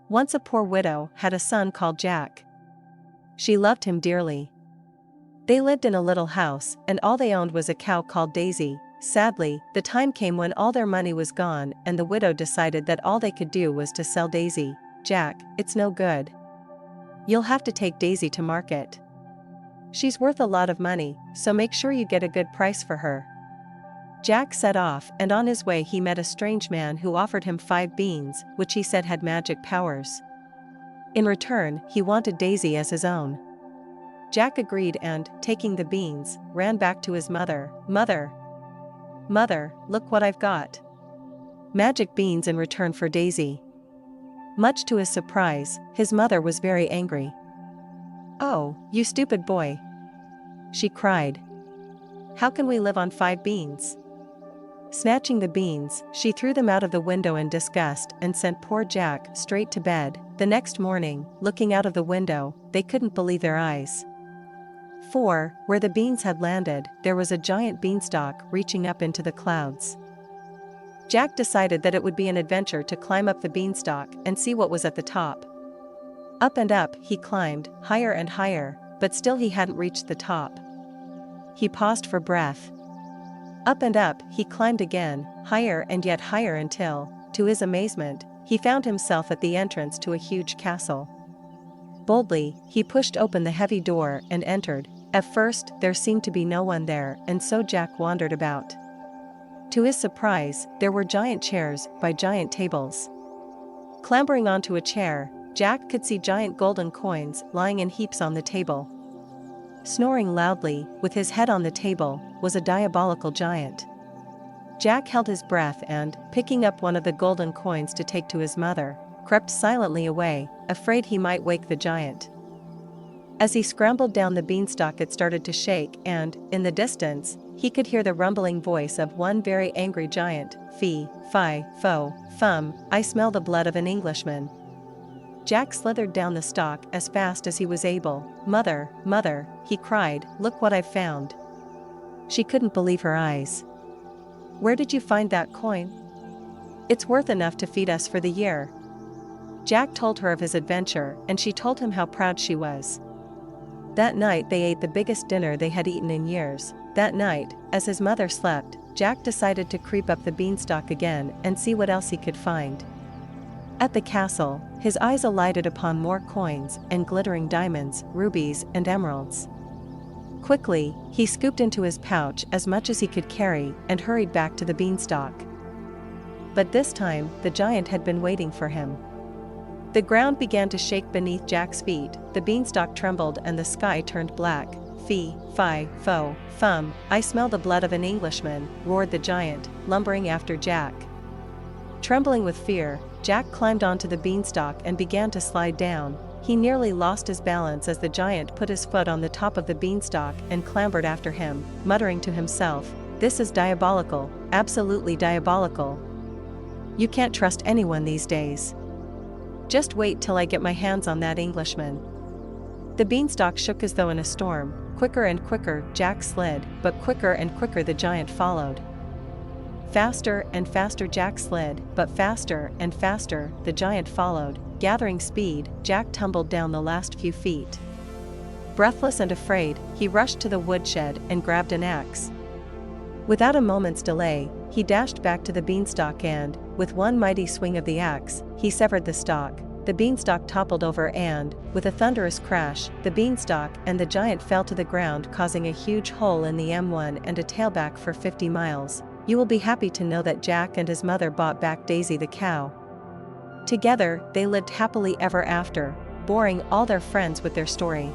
Once a poor widow had a son called Jack. She loved him dearly. They lived in a little house, and all they owned was a cow called Daisy. Sadly, the time came when all their money was gone, and the widow decided that all they could do was to sell Daisy. "Jack, it's no good. You'll have to take Daisy to market. She's worth a lot of money, so make sure you get a good price for her." Jack set off, and on his way he met a strange man who offered him 5 beans, which he said had magic powers. In return, he wanted Daisy as his own. Jack agreed and, taking the beans, ran back to his mother. Mother, look what I've got. Magic beans in return for Daisy." Much to his surprise, his mother was very angry. "Oh, you stupid boy!" she cried. "How can we live on 5 beans?" Snatching the beans, she threw them out of the window in disgust and sent poor Jack straight to bed. The next morning, looking out of the window, they couldn't believe their eyes. For, where the beans had landed, there was a giant beanstalk reaching up into the clouds. Jack decided that it would be an adventure to climb up the beanstalk and see what was at the top. Up and up he climbed, higher and higher, but still he hadn't reached the top. He paused for breath. Up and up he climbed again, higher and yet higher until, to his amazement, he found himself at the entrance to a huge castle. Boldly, he pushed open the heavy door and entered. At first, there seemed to be no one there, and so Jack wandered about. To his surprise, there were giant chairs by giant tables. Clambering onto a chair, Jack could see giant golden coins lying in heaps on the table. Snoring loudly, with his head on the table, was a diabolical giant. Jack held his breath and, picking up one of the golden coins to take to his mother, crept silently away, afraid he might wake the giant. As he scrambled down the beanstalk, it started to shake, and, in the distance, he could hear the rumbling voice of one very angry giant. "Fee, fi, fo, fum, I smell the blood of an Englishman." Jack slithered down the stalk as fast as he was able. Mother, he cried, "look what I've found." She couldn't believe her eyes. "Where did you find that coin?" "It's worth enough to feed us for the year." Jack told her of his adventure, and she told him how proud she was. That night they ate the biggest dinner they had eaten in years. That night, as his mother slept, Jack decided to creep up the beanstalk again and see what else he could find. At the castle, his eyes alighted upon more coins and glittering diamonds, rubies, and emeralds. Quickly, he scooped into his pouch as much as he could carry and hurried back to the beanstalk. But this time, the giant had been waiting for him. The ground began to shake beneath Jack's feet, the beanstalk trembled and the sky turned black. "Fee, fi, fo, fum, I smell the blood of an Englishman," roared the giant, lumbering after Jack. Trembling with fear, Jack climbed onto the beanstalk and began to slide down. He nearly lost his balance as the giant put his foot on the top of the beanstalk and clambered after him, muttering to himself, "This is diabolical, absolutely diabolical. You can't trust anyone these days. Just wait till I get my hands on that Englishman." The beanstalk shook as though in a storm. Quicker and quicker Jack slid, but quicker and quicker the giant followed. Faster and faster Jack slid, but faster and faster the giant followed. Gathering speed, Jack tumbled down the last few feet. Breathless and afraid, he rushed to the woodshed and grabbed an axe. Without a moment's delay, he dashed back to the beanstalk and, with one mighty swing of the axe, he severed the stalk. The beanstalk toppled over and, with a thunderous crash, the beanstalk and the giant fell to the ground, causing a huge hole in the M1 and a tailback for 50 miles. You will be happy to know that Jack and his mother bought back Daisy the cow. Together, they lived happily ever after, boring all their friends with their story.